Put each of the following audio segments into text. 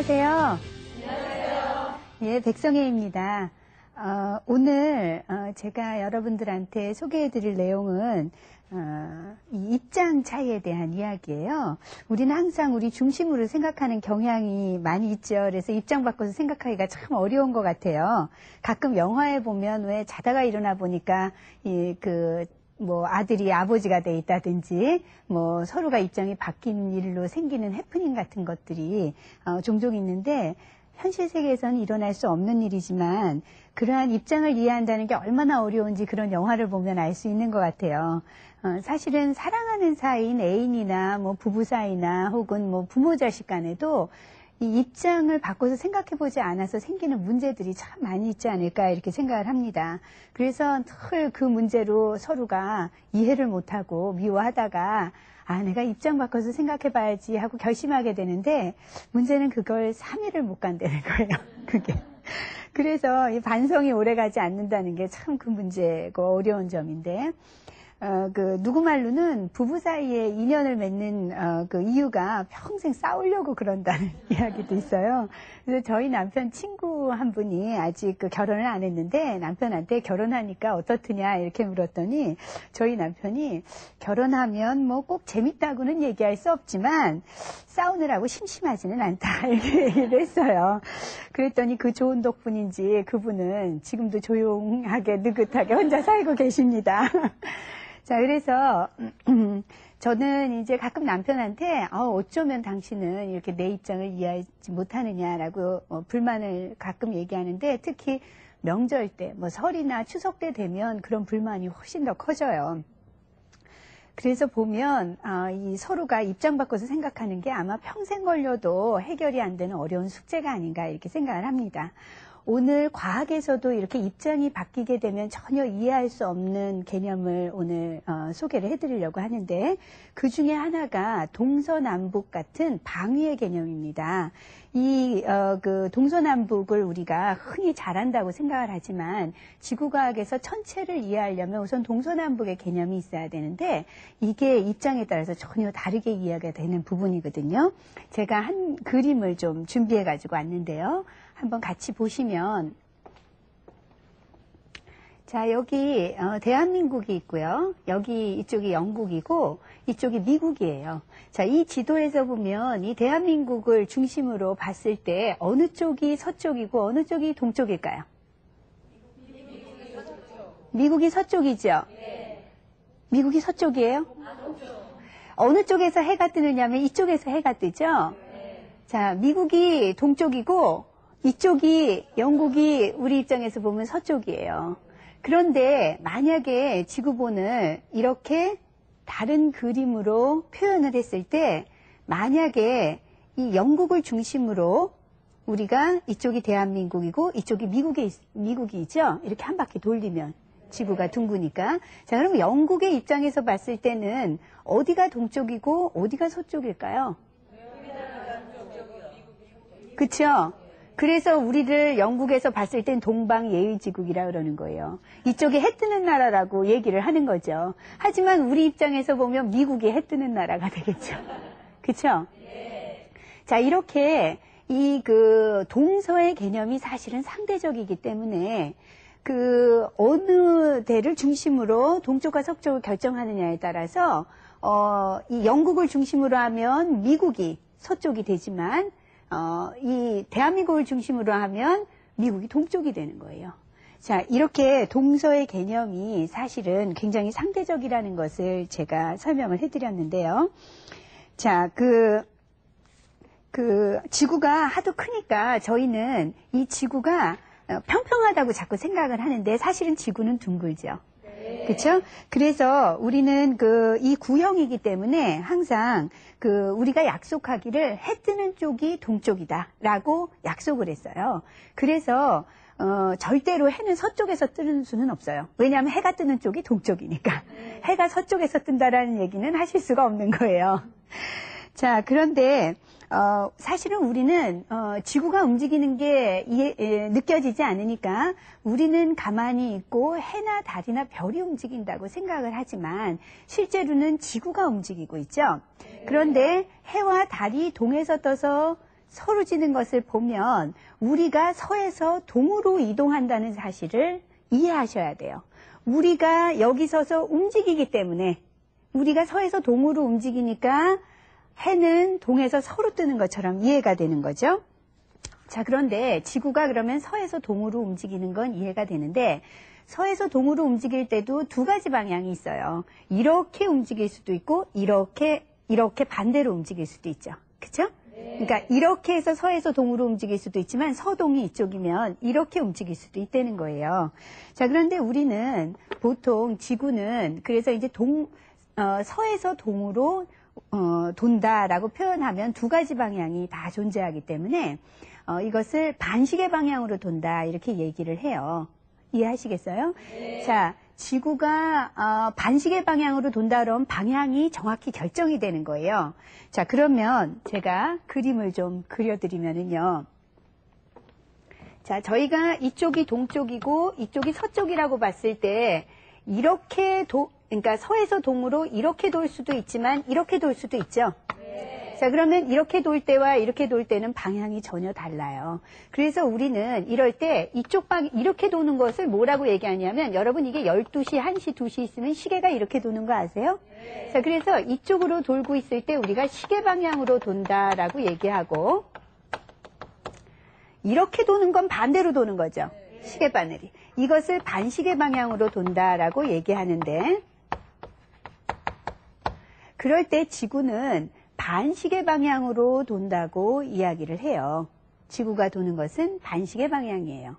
안녕하세요. 안녕하세요. 예, 백성혜입니다. 오늘 제가 여러분들한테 소개해드릴 내용은 이 입장 차이에 대한 이야기예요. 우리는 항상 우리 중심으로 생각하는 경향이 많이 있죠. 그래서 입장 바꿔서 생각하기가 참 어려운 것 같아요. 가끔 영화에 보면 왜 자다가 일어나 보니까 뭐 아들이 아버지가 돼 있다든지 뭐 서로가 입장이 바뀐 일로 생기는 해프닝 같은 것들이 종종 있는데 현실 세계에서는 일어날 수 없는 일이지만 그러한 입장을 이해한다는 게 얼마나 어려운지 그런 영화를 보면 알 수 있는 것 같아요. 사실은 사랑하는 사이인 애인이나 뭐 부부 사이나 혹은 뭐 부모 자식 간에도 이 입장을 바꿔서 생각해보지 않아서 생기는 문제들이 참 많이 있지 않을까 이렇게 생각을 합니다. 그래서 늘 그 문제로 서로가 이해를 못하고 미워하다가 내가 입장 바꿔서 생각해봐야지 하고 결심하게 되는데 문제는 그걸 3일을 못 간다는 거예요. 그게. 그래서 이 반성이 오래가지 않는다는 게 참 그 문제고 어려운 점인데 누구 말로는 부부 사이에 인연을 맺는 그 이유가 평생 싸우려고 그런다는 이야기도 있어요. 그래서 저희 남편 친구 한 분이 아직 결혼을 안 했는데 남편한테 결혼하니까 어떻느냐 이렇게 물었더니 저희 남편이 결혼하면 뭐 꼭 재밌다고는 얘기할 수 없지만 싸우느라고 심심하지는 않다 이렇게 얘기를 했어요. 그랬더니 그 좋은 덕분인지 그분은 지금도 조용하게 느긋하게 혼자 살고 계십니다. 자, 그래서 저는 이제 가끔 남편한테 어쩌면 당신은 이렇게 내 입장을 이해하지 못하느냐라고 불만을 가끔 얘기하는데 특히 명절 때, 뭐 설이나 추석 때 되면 그런 불만이 훨씬 더 커져요. 그래서 보면 이 서로가 입장 바꿔서 생각하는 게 아마 평생 걸려도 해결이 안 되는 어려운 숙제가 아닌가 이렇게 생각을 합니다. 오늘 과학에서도 이렇게 입장이 바뀌게 되면 전혀 이해할 수 없는 개념을 오늘 소개를 해드리려고 하는데 그 중에 하나가 동서남북 같은 방위의 개념입니다. 이 동서남북을 우리가 흔히 잘한다고 생각을 하지만 지구과학에서 천체를 이해하려면 우선 동서남북의 개념이 있어야 되는데 이게 입장에 따라서 전혀 다르게 이해가 되는 부분이거든요. 제가 한 그림을 좀 준비해 가지고 왔는데요. 한번 같이 보시면 자 여기 대한민국이 있고요. 여기 이쪽이 영국이고 이쪽이 미국이에요. 자, 이 지도에서 보면 이 대한민국을 중심으로 봤을 때 어느 쪽이 서쪽이고 어느 쪽이 동쪽일까요? 미국이 서쪽이죠? 미국이 서쪽이에요? 어느 쪽에서 해가 뜨느냐면 이쪽에서 해가 뜨죠? 자, 미국이 동쪽이고 이쪽이 영국이 우리 입장에서 보면 서쪽이에요. 그런데 만약에 지구본을 이렇게 다른 그림으로 표현을 했을 때 만약에 이 영국을 중심으로 우리가 이쪽이 대한민국이고 이쪽이 미국이죠. 이렇게 한 바퀴 돌리면 지구가 둥그니까. 자, 그럼 영국의 입장에서 봤을 때는 어디가 동쪽이고 어디가 서쪽일까요? 그렇죠? 그래서 우리를 영국에서 봤을 땐 동방예의지국이라 그러는 거예요. 이쪽이 해 뜨는 나라라고 얘기를 하는 거죠. 하지만 우리 입장에서 보면 미국이 해 뜨는 나라가 되겠죠. 그렇죠? 자, 이렇게 이 동서의 개념이 사실은 상대적이기 때문에 어느 데를 중심으로 동쪽과 서쪽을 결정하느냐에 따라서 이 영국을 중심으로 하면 미국이 서쪽이 되지만 이 대한민국을 중심으로 하면 미국이 동쪽이 되는 거예요. 자, 이렇게 동서의 개념이 사실은 굉장히 상대적이라는 것을 제가 설명을 해드렸는데요. 자, 지구가 하도 크니까 저희는 이 지구가 평평하다고 자꾸 생각을 하는데 사실은 지구는 둥글죠. 그렇죠? 그래서 우리는 이 구형이기 때문에 항상 우리가 약속하기를 해 뜨는 쪽이 동쪽이다라고 약속을 했어요. 그래서 절대로 해는 서쪽에서 뜨는 수는 없어요. 왜냐하면 해가 뜨는 쪽이 동쪽이니까. 해가 서쪽에서 뜬다라는 얘기는 하실 수가 없는 거예요. 자, 그런데 사실은 우리는 지구가 움직이는 게 느껴지지 않으니까 우리는 가만히 있고 해나 달이나 별이 움직인다고 생각을 하지만 실제로는 지구가 움직이고 있죠. 그런데 해와 달이 동에서 떠서 서루지는 것을 보면 우리가 서에서 동으로 이동한다는 사실을 이해하셔야 돼요. 우리가 여기 서서 움직이기 때문에 우리가 서에서 동으로 움직이니까 해는 동에서 서로 뜨는 것처럼 이해가 되는 거죠. 자, 그런데 지구가 그러면 서에서 동으로 움직이는 건 이해가 되는데 서에서 동으로 움직일 때도 두 가지 방향이 있어요. 이렇게 움직일 수도 있고 이렇게 반대로 움직일 수도 있죠. 그렇죠? 그러니까 이렇게 해서 서에서 동으로 움직일 수도 있지만 서동이 이쪽이면 이렇게 움직일 수도 있다는 거예요. 자, 그런데 우리는 보통 지구는 그래서 이제 서에서 동으로 돈다라고 표현하면 두 가지 방향이 다 존재하기 때문에 이것을 반시계 방향으로 돈다 이렇게 얘기를 해요. 이해하시겠어요? 네. 자, 지구가 반시계 방향으로 돈다 그러면 방향이 정확히 결정이 되는 거예요. 자, 그러면 제가 그림을 좀 그려드리면은요. 자, 저희가 이쪽이 동쪽이고 이쪽이 서쪽이라고 봤을 때 이렇게 그러니까 서에서 동으로 이렇게 돌 수도 있지만 이렇게 돌 수도 있죠. 네. 자, 그러면 이렇게 돌 때와 이렇게 돌 때는 방향이 전혀 달라요. 그래서 우리는 이럴 때 이렇게 도는 것을 뭐라고 얘기하냐면 여러분 이게 12시, 1시, 2시 있으면 시계가 이렇게 도는 거 아세요? 네. 자, 그래서 이쪽으로 돌고 있을 때 우리가 시계 방향으로 돈다라고 얘기하고 이렇게 도는 건 반대로 도는 거죠. 네. 시계 바늘이. 이것을 반시계 방향으로 돈다라고 얘기하는데 그럴 때 지구는 반시계 방향으로 돈다고 이야기를 해요. 지구가 도는 것은 반시계 방향이에요.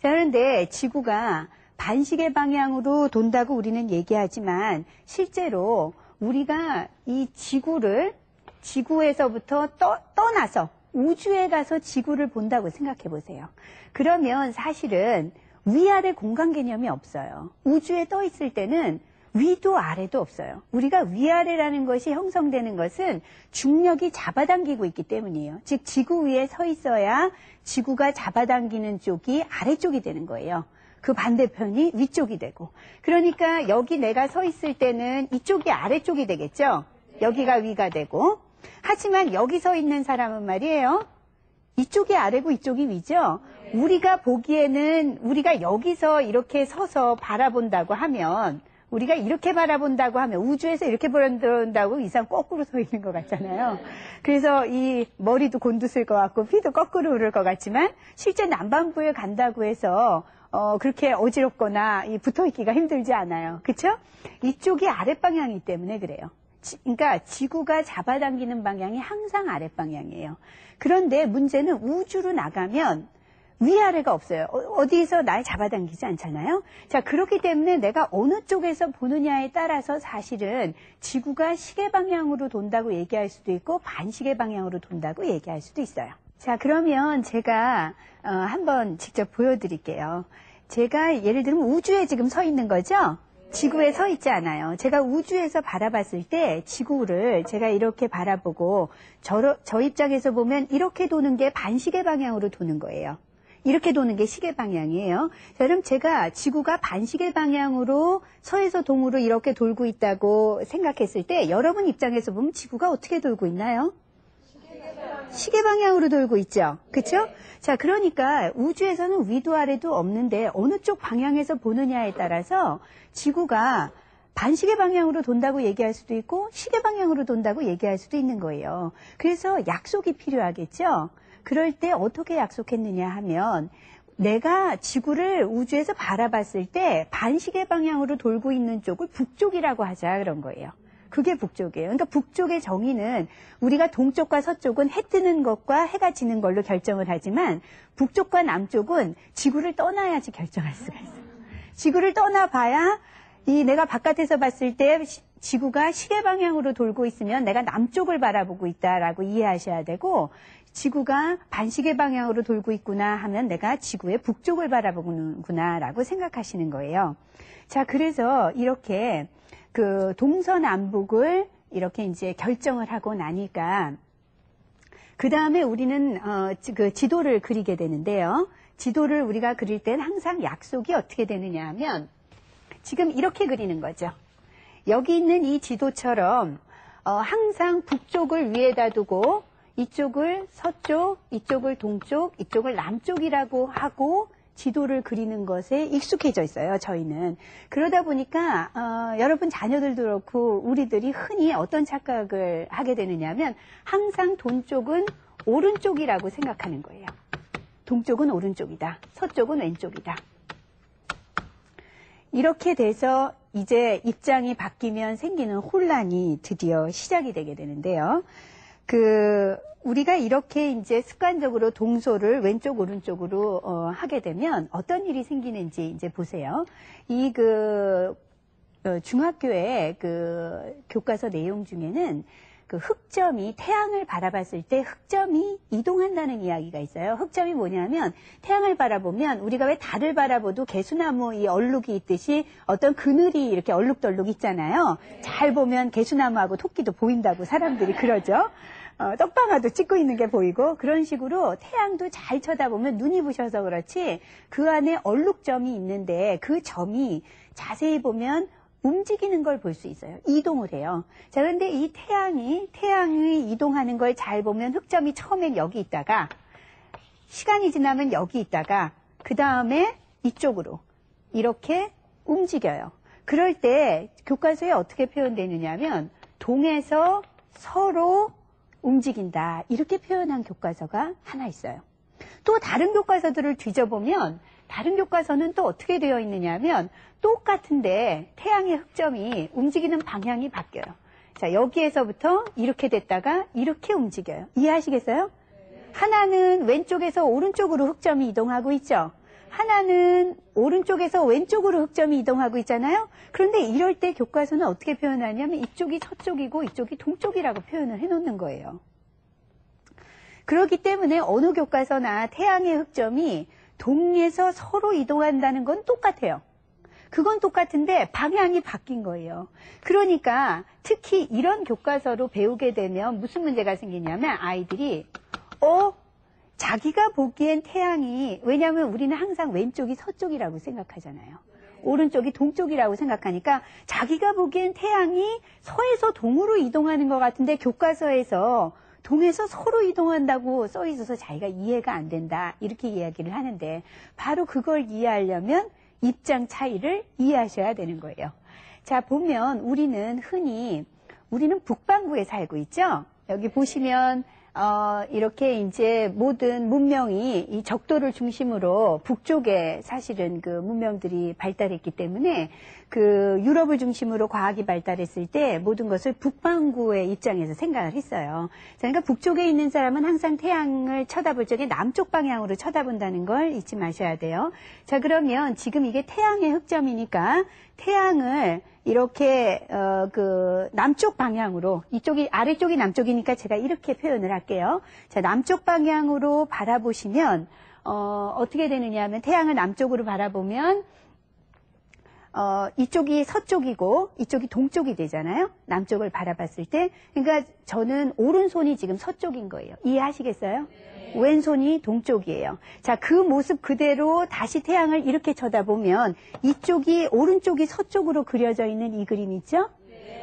자, 그런데 지구가 반시계 방향으로 돈다고 우리는 얘기하지만 실제로 우리가 이 지구에서부터 떠나서 우주에 가서 지구를 본다고 생각해 보세요. 그러면 사실은 위아래 공간 개념이 없어요. 우주에 떠 있을 때는 위도 아래도 없어요. 우리가 위아래라는 것이 형성되는 것은 중력이 잡아당기고 있기 때문이에요. 즉 지구 위에 서 있어야 지구가 잡아당기는 쪽이 아래쪽이 되는 거예요. 그 반대편이 위쪽이 되고. 그러니까 여기 내가 서 있을 때는 이쪽이 아래쪽이 되겠죠. 여기가 위가 되고. 하지만 여기 서 있는 사람은 말이에요. 이쪽이 아래고 이쪽이 위죠. 우리가 보기에는 우리가 여기서 이렇게 서서 바라본다고 하면 우리가 이렇게 바라본다고 하면 우주에서 이렇게 바라본다고 이상 거꾸로 서 있는 것 같잖아요. 그래서 이 머리도 곤두설 것 같고 피도 거꾸로 흐를 것 같지만 실제 남반부에 간다고 해서 그렇게 어지럽거나 붙어있기가 힘들지 않아요. 그렇죠? 이쪽이 아랫방향이기 때문에 그래요. 그러니까 지구가 잡아당기는 방향이 항상 아랫방향이에요. 그런데 문제는 우주로 나가면 위아래가 없어요. 어디서 날 잡아당기지 않잖아요. 자, 그렇기 때문에 내가 어느 쪽에서 보느냐에 따라서 사실은 지구가 시계 방향으로 돈다고 얘기할 수도 있고 반시계 방향으로 돈다고 얘기할 수도 있어요. 자, 그러면 제가 한번 직접 보여드릴게요. 제가 예를 들면 우주에 지금 서 있는 거죠? 지구에 서 있지 않아요. 제가 우주에서 바라봤을 때 지구를 제가 이렇게 바라보고 저 입장에서 보면 이렇게 도는 게 반시계 방향으로 도는 거예요. 이렇게 도는 게 시계 방향이에요. 자, 그럼 제가 지구가 반시계 방향으로 서에서 동으로 이렇게 돌고 있다고 생각했을 때 여러분 입장에서 보면 지구가 어떻게 돌고 있나요? 시계 방향으로 돌고 있죠. 그렇죠? 자, 그러니까 우주에서는 위도 아래도 없는데 어느 쪽 방향에서 보느냐에 따라서 지구가 반시계 방향으로 돈다고 얘기할 수도 있고 시계 방향으로 돈다고 얘기할 수도 있는 거예요. 그래서 약속이 필요하겠죠. 그럴 때 어떻게 약속했느냐 하면 내가 지구를 우주에서 바라봤을 때 반시계 방향으로 돌고 있는 쪽을 북쪽이라고 하자 그런 거예요. 그게 북쪽이에요. 그러니까 북쪽의 정의는 우리가 동쪽과 서쪽은 해 뜨는 것과 해가 지는 걸로 결정을 하지만 북쪽과 남쪽은 지구를 떠나야지 결정할 수가 있어요. 지구를 떠나봐야 내가 바깥에서 봤을 때 지구가 시계 방향으로 돌고 있으면 내가 남쪽을 바라보고 있다라고 이해하셔야 되고 지구가 반시계 방향으로 돌고 있구나 하면 내가 지구의 북쪽을 바라보는구나라고 생각하시는 거예요. 자, 그래서 이렇게 그 동서남북을 이렇게 이제 결정을 하고 나니까 그 다음에 우리는 그 지도를 그리게 되는데요. 지도를 우리가 그릴 땐 항상 약속이 어떻게 되느냐 하면 지금 이렇게 그리는 거죠. 여기 있는 이 지도처럼 항상 북쪽을 위에다 두고 이쪽을 서쪽, 이쪽을 동쪽, 이쪽을 남쪽이라고 하고 지도를 그리는 것에 익숙해져 있어요, 저희는. 그러다 보니까 여러분 자녀들도 그렇고 우리들이 흔히 어떤 착각을 하게 되느냐 하면 항상 동쪽은 오른쪽이라고 생각하는 거예요. 동쪽은 오른쪽이다. 서쪽은 왼쪽이다. 이렇게 돼서 이제 입장이 바뀌면 생기는 혼란이 드디어 시작이 되게 되는데요. 우리가 이렇게 이제 습관적으로 동소를 왼쪽, 오른쪽으로 하게 되면 어떤 일이 생기는지 이제 보세요. 중학교의 교과서 내용 중에는 흑점이 태양을 바라봤을 때 흑점이 이동한다는 이야기가 있어요. 흑점이 뭐냐면 태양을 바라보면 우리가 왜 달을 바라보도 개수나무 이 얼룩이 있듯이 어떤 그늘이 이렇게 얼룩덜룩 있잖아요. 잘 보면 개수나무하고 토끼도 보인다고 사람들이 그러죠. 떡방아도 찍고 있는 게 보이고 그런 식으로 태양도 잘 쳐다보면 눈이 부셔서 그렇지 그 안에 얼룩점이 있는데 그 점이 자세히 보면 움직이는 걸 볼 수 있어요. 이동을 해요. 자, 그런데 이 태양이 이동하는 걸 잘 보면 흑점이 처음엔 여기 있다가 시간이 지나면 여기 있다가 그 다음에 이쪽으로 이렇게 움직여요. 그럴 때 교과서에 어떻게 표현되느냐 하면 동에서 서로 움직인다. 이렇게 표현한 교과서가 하나 있어요. 또 다른 교과서들을 뒤져보면 다른 교과서는 또 어떻게 되어 있느냐 하면 똑같은데 태양의 흑점이 움직이는 방향이 바뀌어요. 자, 여기에서부터 이렇게 됐다가 이렇게 움직여요. 이해하시겠어요? 하나는 왼쪽에서 오른쪽으로 흑점이 이동하고 있죠. 하나는 오른쪽에서 왼쪽으로 흑점이 이동하고 있잖아요. 그런데 이럴 때 교과서는 어떻게 표현하냐면 이쪽이 서쪽이고 이쪽이 동쪽이라고 표현을 해놓는 거예요. 그렇기 때문에 어느 교과서나 태양의 흑점이 동에서 서로 이동한다는 건 똑같아요. 그건 똑같은데 방향이 바뀐 거예요. 그러니까 특히 이런 교과서로 배우게 되면 무슨 문제가 생기냐면 아이들이 자기가 보기엔 태양이 왜냐하면 우리는 항상 왼쪽이 서쪽이라고 생각하잖아요. 오른쪽이 동쪽이라고 생각하니까 자기가 보기엔 태양이 서에서 동으로 이동하는 것 같은데 교과서에서 동에서 서로 이동한다고 써 있어서 자기가 이해가 안 된다. 이렇게 이야기를 하는데 바로 그걸 이해하려면 입장 차이를 이해하셔야 되는 거예요. 자, 보면 우리는 북반구에 살고 있죠? 여기 보시면 이렇게 이제 모든 문명이 이 적도를 중심으로 북쪽에 사실은 그 문명들이 발달했기 때문에 그 유럽을 중심으로 과학이 발달했을 때 모든 것을 북반구의 입장에서 생각을 했어요. 그러니까 북쪽에 있는 사람은 항상 태양을 쳐다볼 적에 남쪽 방향으로 쳐다본다는 걸 잊지 마셔야 돼요. 자, 그러면 지금 이게 태양의 흑점이니까 태양을 이렇게 남쪽 방향으로 이쪽이 아래쪽이 남쪽이니까 제가 이렇게 표현을 할게요. 자, 남쪽 방향으로 바라보시면 어떻게 되느냐 하면 태양을 남쪽으로 바라보면 이쪽이 서쪽이고 이쪽이 동쪽이 되잖아요. 남쪽을 바라봤을 때. 그러니까 저는 오른손이 지금 서쪽인 거예요. 이해하시겠어요? 왼손이 동쪽이에요. 자, 그 모습 그대로 다시 태양을 이렇게 쳐다보면 오른쪽이 서쪽으로 그려져 있는 이 그림 있죠?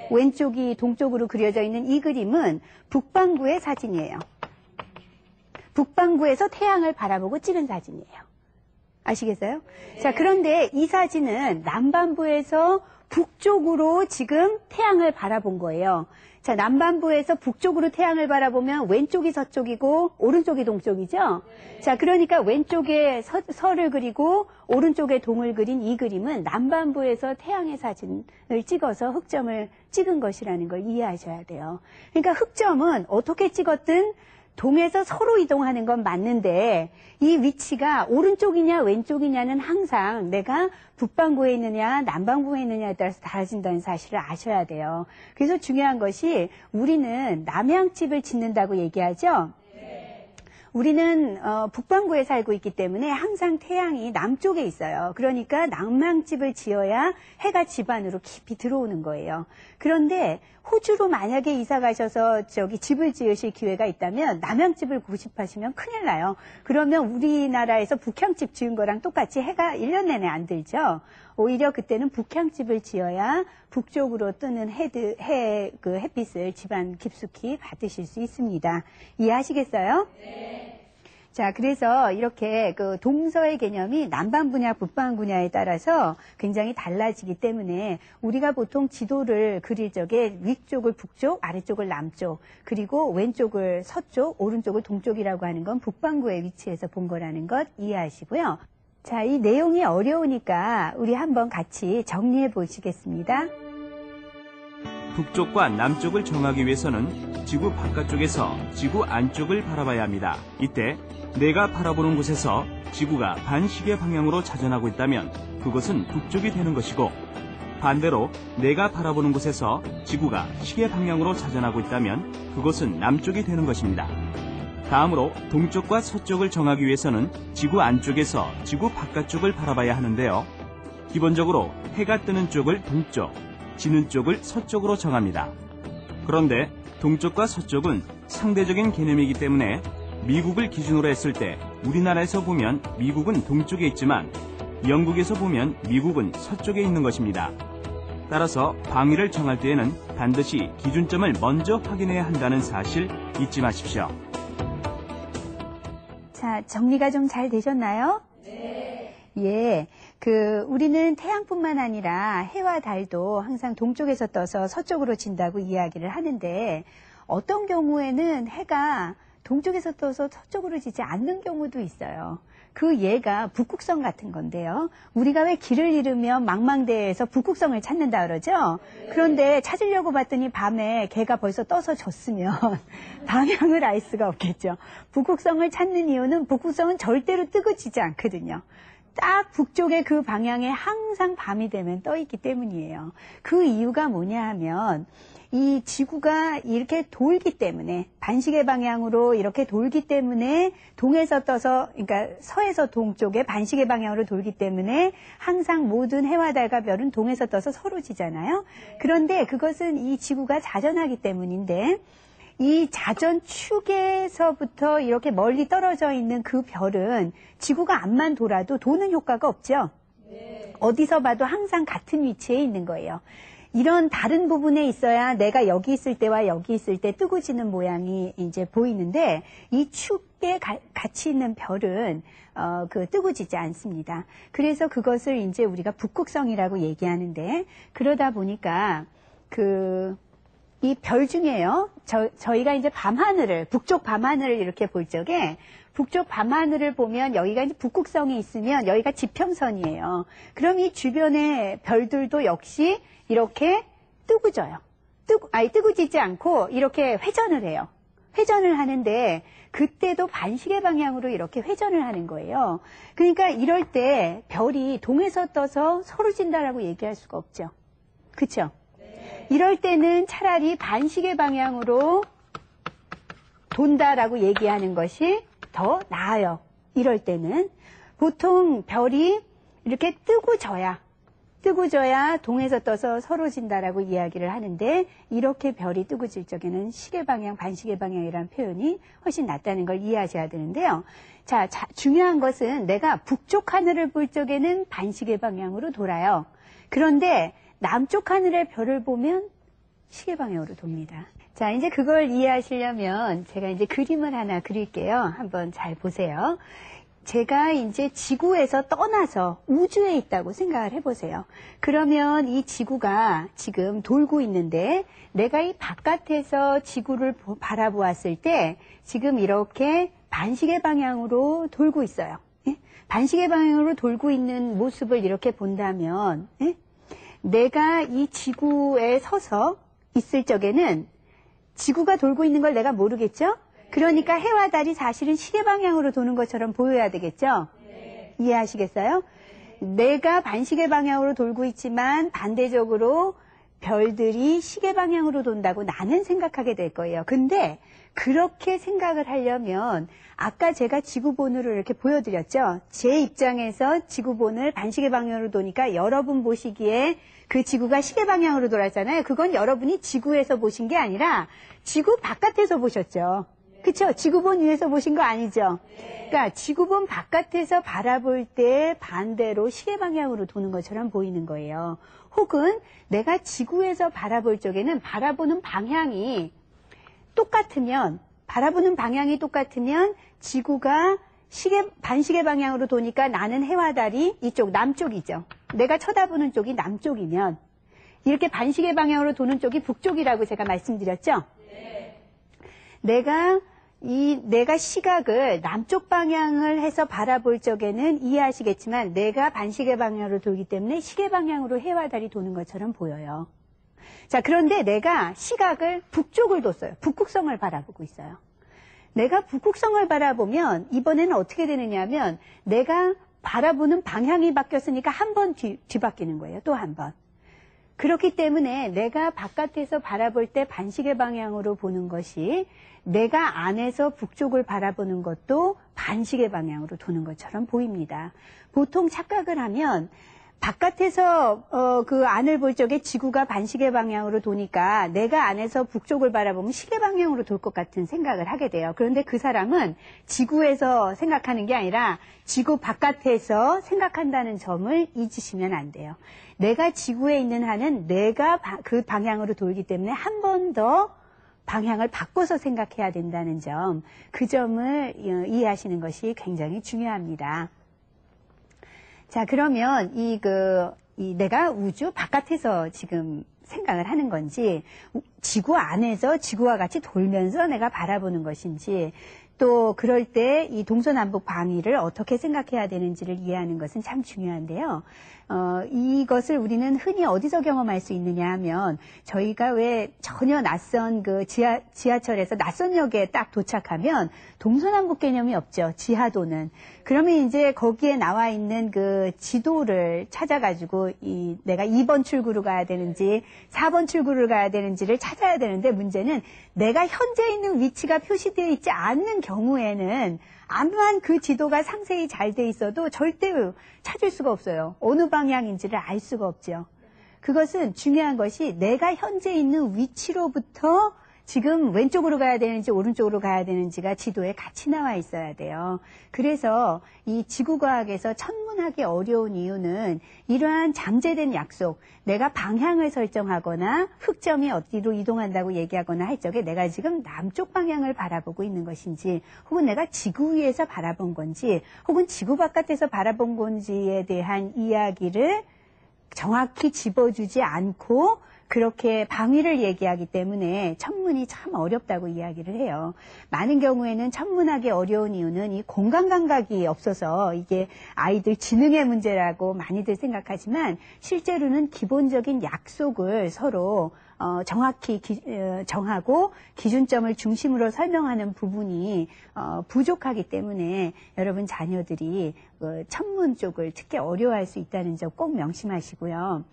왼쪽이 동쪽으로 그려져 있는 이 그림은 북반구의 사진이에요. 북반구에서 태양을 바라보고 찍은 사진이에요. 아시겠어요? 자, 그런데 이 사진은 남반부에서 북쪽으로 지금 태양을 바라본 거예요. 자, 남반부에서 북쪽으로 태양을 바라보면 왼쪽이 서쪽이고 오른쪽이 동쪽이죠? 자, 그러니까 왼쪽에 서를 그리고 오른쪽에 동을 그린 이 그림은 남반부에서 태양의 사진을 찍어서 흑점을 찍은 것이라는 걸 이해하셔야 돼요. 그러니까 흑점은 어떻게 찍었든 동에서 서로 이동하는 건 맞는데 이 위치가 오른쪽이냐 왼쪽이냐는 항상 내가 북반구에 있느냐 남반구에 있느냐에 따라서 달라진다는 사실을 아셔야 돼요. 그래서 중요한 것이 우리는 남향집을 짓는다고 얘기하죠. 우리는 북반구에 살고 있기 때문에 항상 태양이 남쪽에 있어요. 그러니까 남향집을 지어야 해가 집 안으로 깊이 들어오는 거예요. 그런데 호주로 만약에 이사 가셔서 집을 지으실 기회가 있다면 남향집을 고집하시면 큰일 나요. 그러면 우리나라에서 북향집 지은 거랑 똑같이 해가 1년 내내 안 들죠. 오히려 그때는 북향집을 지어야 북쪽으로 뜨는 햇빛을 집안 깊숙이 받으실 수 있습니다. 이해하시겠어요? 네. 자, 그래서 이렇게 그 동서의 개념이 남반 분야, 북반 분야에 따라서 굉장히 달라지기 때문에 우리가 보통 지도를 그릴 적에 위쪽을 북쪽, 아래쪽을 남쪽, 그리고 왼쪽을 서쪽, 오른쪽을 동쪽이라고 하는 건 북반구의 위치에서 본 거라는 것 이해하시고요. 자, 이 내용이 어려우니까 우리 한번 같이 정리해 보시겠습니다. 북쪽과 남쪽을 정하기 위해서는 지구 바깥쪽에서 지구 안쪽을 바라봐야 합니다. 이때 내가 바라보는 곳에서 지구가 반시계 방향으로 자전하고 있다면 그것은 북쪽이 되는 것이고, 반대로 내가 바라보는 곳에서 지구가 시계 방향으로 자전하고 있다면 그것은 남쪽이 되는 것입니다. 다음으로 동쪽과 서쪽을 정하기 위해서는 지구 안쪽에서 지구 바깥쪽을 바라봐야 하는데요. 기본적으로 해가 뜨는 쪽을 동쪽, 지는 쪽을 서쪽으로 정합니다. 그런데 동쪽과 서쪽은 상대적인 개념이기 때문에 미국을 기준으로 했을 때 우리나라에서 보면 미국은 동쪽에 있지만 영국에서 보면 미국은 서쪽에 있는 것입니다. 따라서 방위를 정할 때에는 반드시 기준점을 먼저 확인해야 한다는 사실 잊지 마십시오. 자, 정리가 좀 잘 되셨나요? 네. 예. 우리는 태양뿐만 아니라 해와 달도 항상 동쪽에서 떠서 서쪽으로 진다고 이야기를 하는데, 어떤 경우에는 해가 동쪽에서 떠서 서쪽으로 지지 않는 경우도 있어요. 그 예가 북극성 같은 건데요. 우리가 왜 길을 잃으면 망망대해에서 북극성을 찾는다 그러죠? 그런데 찾으려고 봤더니 밤에 걔가 벌써 떠서 졌으면 방향을 알 수가 없겠죠. 북극성을 찾는 이유는 북극성은 절대로 뜨고 지지 않거든요. 딱 북쪽의 그 방향에 항상 밤이 되면 떠 있기 때문이에요. 그 이유가 뭐냐 하면 이 지구가 이렇게 돌기 때문에, 반시계 방향으로 이렇게 돌기 때문에 동에서 떠서, 그러니까 서에서 동쪽에 반시계 방향으로 돌기 때문에 항상 모든 해와 달과 별은 동에서 떠서 서로 지잖아요. 그런데 그것은 이 지구가 자전하기 때문인데, 이 자전축에서부터 이렇게 멀리 떨어져 있는 그 별은 지구가 앞만 돌아도 도는 효과가 없죠. 네. 어디서 봐도 항상 같은 위치에 있는 거예요. 이런 다른 부분에 있어야 내가 여기 있을 때와 여기 있을 때 뜨고 지는 모양이 이제 보이는데, 이 축에 같이 있는 별은 뜨고 지지 않습니다. 그래서 그것을 이제 우리가 북극성이라고 얘기하는데, 그러다 보니까 이 별 중에요, 저희가 이제 밤하늘을, 북쪽 밤하늘을 이렇게 볼 적에, 북쪽 밤하늘을 보면 여기가 이제 북극성이 있으면 여기가 지평선이에요. 그럼 이 주변의 별들도 역시 이렇게 뜨고져요. 뜨고지지 않고 이렇게 회전을 해요. 회전을 하는데, 그때도 반시계 방향으로 이렇게 회전을 하는 거예요. 그러니까 이럴 때 별이 동에서 떠서 서로 진다라고 얘기할 수가 없죠. 그렇죠? 이럴 때는 차라리 반시계 방향으로 돈다라고 얘기하는 것이 더 나아요. 이럴 때는 보통 별이 이렇게 뜨고져야 동에서 떠서 서로 진다라고 이야기를 하는데, 이렇게 별이 뜨고 질 적에는 시계 방향, 반시계 방향이라는 표현이 훨씬 낫다는 걸 이해하셔야 되는데요. 자, 중요한 것은 내가 북쪽 하늘을 볼 적에는 반시계 방향으로 돌아요. 그런데 남쪽 하늘의 별을 보면 시계 방향으로 돕니다. 자, 이제 그걸 이해하시려면 제가 이제 그림을 하나 그릴게요. 한번 잘 보세요. 제가 이제 지구에서 떠나서 우주에 있다고 생각을 해보세요. 그러면 이 지구가 지금 돌고 있는데, 내가 이 바깥에서 지구를 바라보았을 때 지금 이렇게 반시계 방향으로 돌고 있어요. 예? 반시계 방향으로 돌고 있는 모습을 이렇게 본다면, 예? 내가 이 지구에 서서 있을 적에는 지구가 돌고 있는 걸 내가 모르겠죠? 그러니까 해와 달이 사실은 시계 방향으로 도는 것처럼 보여야 되겠죠? 네. 이해하시겠어요? 내가 반시계 방향으로 돌고 있지만 반대적으로 별들이 시계 방향으로 돈다고 나는 생각하게 될 거예요. 근데 그렇게 생각을 하려면 아까 제가 지구본으로 이렇게 보여드렸죠? 제 입장에서 지구본을 반시계 방향으로 도니까 여러분 보시기에 그 지구가 시계 방향으로 돌았잖아요. 그건 여러분이 지구에서 보신 게 아니라 지구 바깥에서 보셨죠. 그쵸? 지구본 위에서 보신 거 아니죠? 그러니까 지구본 바깥에서 바라볼 때 반대로 시계 방향으로 도는 것처럼 보이는 거예요. 혹은 내가 지구에서 바라볼 적에는 바라보는 방향이 똑같으면 지구가 반시계 방향으로 도니까 나는 해와 달이 이쪽 남쪽이죠. 내가 쳐다보는 쪽이 남쪽이면 이렇게 반시계 방향으로 도는 쪽이 북쪽이라고 제가 말씀드렸죠? 내가 시각을 남쪽 방향을 해서 바라볼 적에는 이해하시겠지만 내가 반시계 방향으로 돌기 때문에 시계 방향으로 해와 달이 도는 것처럼 보여요. 자, 그런데 내가 시각을 북쪽을 뒀어요. 북극성을 바라보고 있어요. 내가 북극성을 바라보면 이번에는 어떻게 되느냐 하면 내가 바라보는 방향이 바뀌었으니까 한 번 뒤바뀌는 거예요. 또 한 번. 그렇기 때문에 내가 바깥에서 바라볼 때 반시계 방향으로 보는 것이 내가 안에서 북쪽을 바라보는 것도 반시계 방향으로 도는 것처럼 보입니다. 보통 착각을 하면 바깥에서 그 안을 볼 적에 지구가 반시계 방향으로 도니까 내가 안에서 북쪽을 바라보면 시계 방향으로 돌 것 같은 생각을 하게 돼요. 그런데 그 사람은 지구에서 생각하는 게 아니라 지구 바깥에서 생각한다는 점을 잊으시면 안 돼요. 내가 지구에 있는 한은 내가 그 방향으로 돌기 때문에 한 번 더 방향을 바꿔서 생각해야 된다는 점, 그 점을 이해하시는 것이 굉장히 중요합니다. 자, 그러면 내가 우주 바깥에서 지금 생각을 하는 건지, 지구 안에서 지구와 같이 돌면서 내가 바라보는 것인지, 또 그럴 때 이 동서남북 방위를 어떻게 생각해야 되는지를 이해하는 것은 참 중요한데요. 이것을 우리는 흔히 어디서 경험할 수 있느냐 하면 저희가 왜 전혀 낯선 그 지하철에서 낯선 역에 딱 도착하면 동서남북 개념이 없죠. 지하도는. 그러면 이제 거기에 나와 있는 그 지도를 찾아가지고 내가 2번 출구로 가야 되는지 4번 출구를 가야 되는지를 찾아야 되는데 문제는 내가 현재 있는 위치가 표시되어 있지 않는 경우에는 암만 그 지도가 상세히 잘 돼 있어도 절대 찾을 수가 없어요. 어느 방향인지를 알 수가 없죠. 그것은 중요한 것이 내가 현재 있는 위치로부터 지금 왼쪽으로 가야 되는지 오른쪽으로 가야 되는지가 지도에 같이 나와 있어야 돼요. 그래서 이 지구과학에서 천문하기 어려운 이유는 이러한 잠재된 약속, 내가 방향을 설정하거나 흑점이 어디로 이동한다고 얘기하거나 할 적에 내가 지금 남쪽 방향을 바라보고 있는 것인지 혹은 내가 지구 위에서 바라본 건지 혹은 지구 바깥에서 바라본 건지에 대한 이야기를 정확히 짚어주지 않고 그렇게 방위를 얘기하기 때문에 천문이 참 어렵다고 이야기를 해요. 많은 경우에는 천문하기 어려운 이유는 이 공간 감각이 없어서 이게 아이들 지능의 문제라고 많이들 생각하지만 실제로는 기본적인 약속을 서로 정확히 정하고 기준점을 중심으로 설명하는 부분이 부족하기 때문에 여러분 자녀들이 천문 쪽을 특히 어려워할 수 있다는 점 꼭 명심하시고요.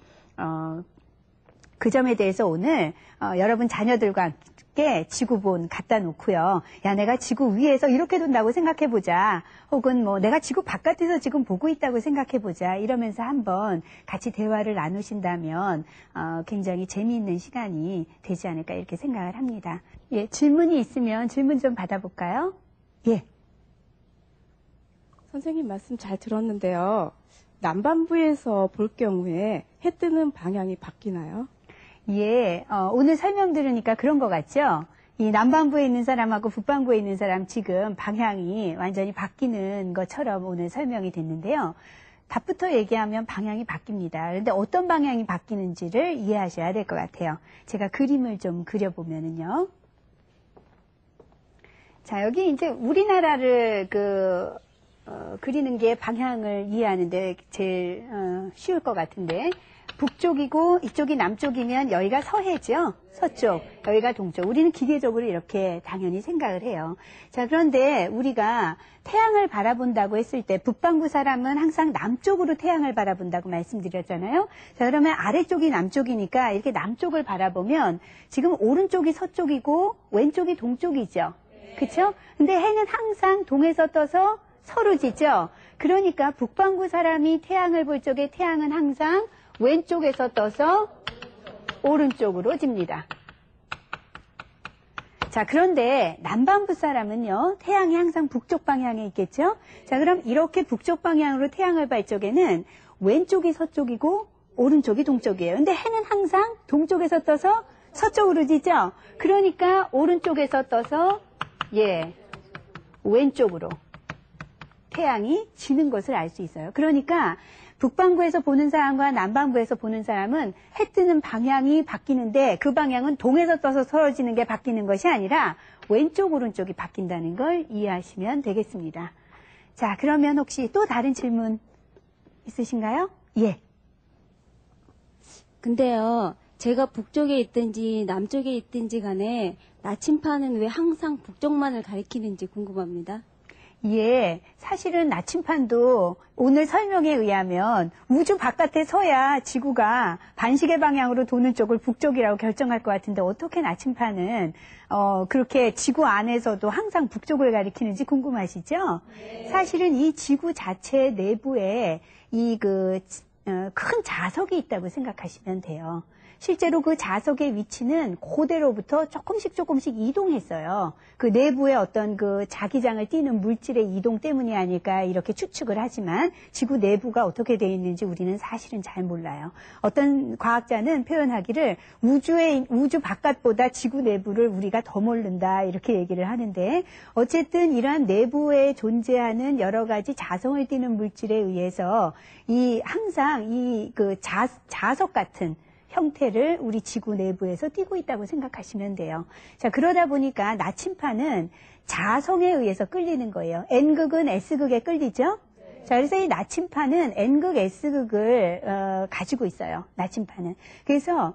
그 점에 대해서 오늘 여러분 자녀들과 함께 지구본 갖다 놓고요. 야, 내가 지구 위에서 이렇게 돈다고 생각해보자. 혹은 뭐 내가 지구 바깥에서 지금 보고 있다고 생각해보자. 이러면서 한번 같이 대화를 나누신다면 굉장히 재미있는 시간이 되지 않을까 이렇게 생각을 합니다. 예, 질문이 있으면 질문 좀 받아볼까요? 예. 선생님 말씀 잘 들었는데요. 남반부에서 볼 경우에 해 뜨는 방향이 바뀌나요? 예, 오늘 설명 들으니까 그런 것 같죠? 이 남반부에 있는 사람하고 북반부에 있는 사람 지금 방향이 완전히 바뀌는 것처럼 오늘 설명이 됐는데요. 답부터 얘기하면 방향이 바뀝니다. 그런데 어떤 방향이 바뀌는지를 이해하셔야 될 것 같아요. 제가 그림을 좀 그려보면은요. 자, 여기 이제 우리나라를 그리는 게 방향을 이해하는데 제일 쉬울 것 같은데 북쪽이고 이쪽이 남쪽이면 여기가 서해죠. 서쪽, 여기가 동쪽. 우리는 기계적으로 이렇게 당연히 생각을 해요. 자, 그런데 우리가 태양을 바라본다고 했을 때 북반구 사람은 항상 남쪽으로 태양을 바라본다고 말씀드렸잖아요. 자, 그러면 아래쪽이 남쪽이니까 이렇게 남쪽을 바라보면 지금 오른쪽이 서쪽이고 왼쪽이 동쪽이죠. 그렇죠? 근데 해는 항상 동에서 떠서 서로 지죠. 그러니까 북반구 사람이 태양을 볼 적에 태양은 항상 왼쪽에서 떠서 오른쪽으로 집니다. 자, 그런데 남반부 사람은요, 태양이 항상 북쪽 방향에 있겠죠? 자, 그럼 이렇게 북쪽 방향으로 태양을 발 적에는 왼쪽이 서쪽이고 오른쪽이 동쪽이에요. 근데 해는 항상 동쪽에서 떠서 서쪽으로 지죠? 그러니까 오른쪽에서 떠서 왼쪽으로 태양이 지는 것을 알 수 있어요. 그러니까 북반구에서 보는 사람과 남반구에서 보는 사람은 해 뜨는 방향이 바뀌는데 그 방향은 동에서 떠서 서지는 게 바뀌는 것이 아니라 왼쪽 오른쪽이 바뀐다는 걸 이해하시면 되겠습니다. 자, 그러면 혹시 또 다른 질문 있으신가요? 예. 근데요, 제가 북쪽에 있든지 남쪽에 있든지 간에 나침판은 왜 항상 북쪽만을 가리키는지 궁금합니다. 예, 사실은 나침판도 오늘 설명에 의하면 우주 바깥에 서야 지구가 반시계 방향으로 도는 쪽을 북쪽이라고 결정할 것 같은데 어떻게 나침판은 그렇게 지구 안에서도 항상 북쪽을 가리키는지 궁금하시죠? 네. 사실은 이 지구 자체 내부에 큰 자석이 있다고 생각하시면 돼요. 실제로 그 자석의 위치는 고대로부터 조금씩 이동했어요. 그 내부의 어떤 그 자기장을 띠는 물질의 이동 때문이 아닐까 이렇게 추측을 하지만 지구 내부가 어떻게 되어 있는지 우리는 사실은 잘 몰라요. 어떤 과학자는 표현하기를 우주 바깥보다 지구 내부를 우리가 더 모른다 이렇게 얘기를 하는데 어쨌든 이러한 내부에 존재하는 여러 가지 자성을 띠는 물질에 의해서 항상 자석 같은 형태를 우리 지구 내부에서 띠고 있다고 생각하시면 돼요. 자, 그러다 보니까 나침판은 자성에 의해서 끌리는 거예요. N극은 S극에 끌리죠? 자, 그래서 이 나침판은 N극, S극을 가지고 있어요. 나침판은. 그래서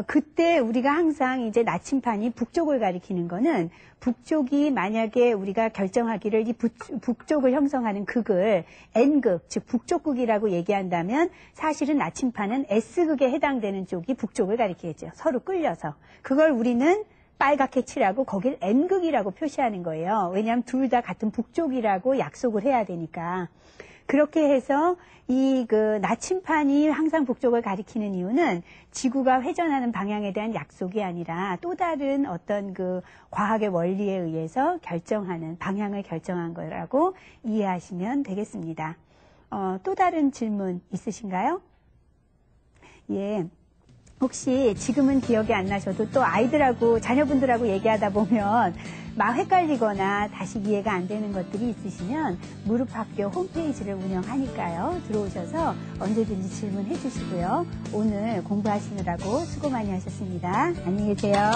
그때 우리가 항상 이제 나침판이 북쪽을 가리키는 거는 북쪽이 만약에 우리가 결정하기를 이 북쪽을 형성하는 극을 N극, 즉 북쪽극이라고 얘기한다면 사실은 나침판은 S극에 해당되는 쪽이 북쪽을 가리키겠죠. 서로 끌려서. 그걸 우리는 빨갛게 칠하고 거길 N극이라고 표시하는 거예요. 왜냐하면 둘 다 같은 북쪽이라고 약속을 해야 되니까. 그렇게 해서 나침판이 항상 북쪽을 가리키는 이유는 지구가 회전하는 방향에 대한 약속이 아니라 또 다른 어떤 과학의 원리에 의해서 방향을 결정한 거라고 이해하시면 되겠습니다. 또 다른 질문 있으신가요? 예. 혹시 지금은 기억이 안 나셔도 또 자녀분들하고 얘기하다 보면 막 헷갈리거나 다시 이해가 안 되는 것들이 있으시면 무릎학교 홈페이지를 운영하니까요. 들어오셔서 언제든지 질문해 주시고요. 오늘 공부하시느라고 수고 많이 하셨습니다. 안녕히 계세요.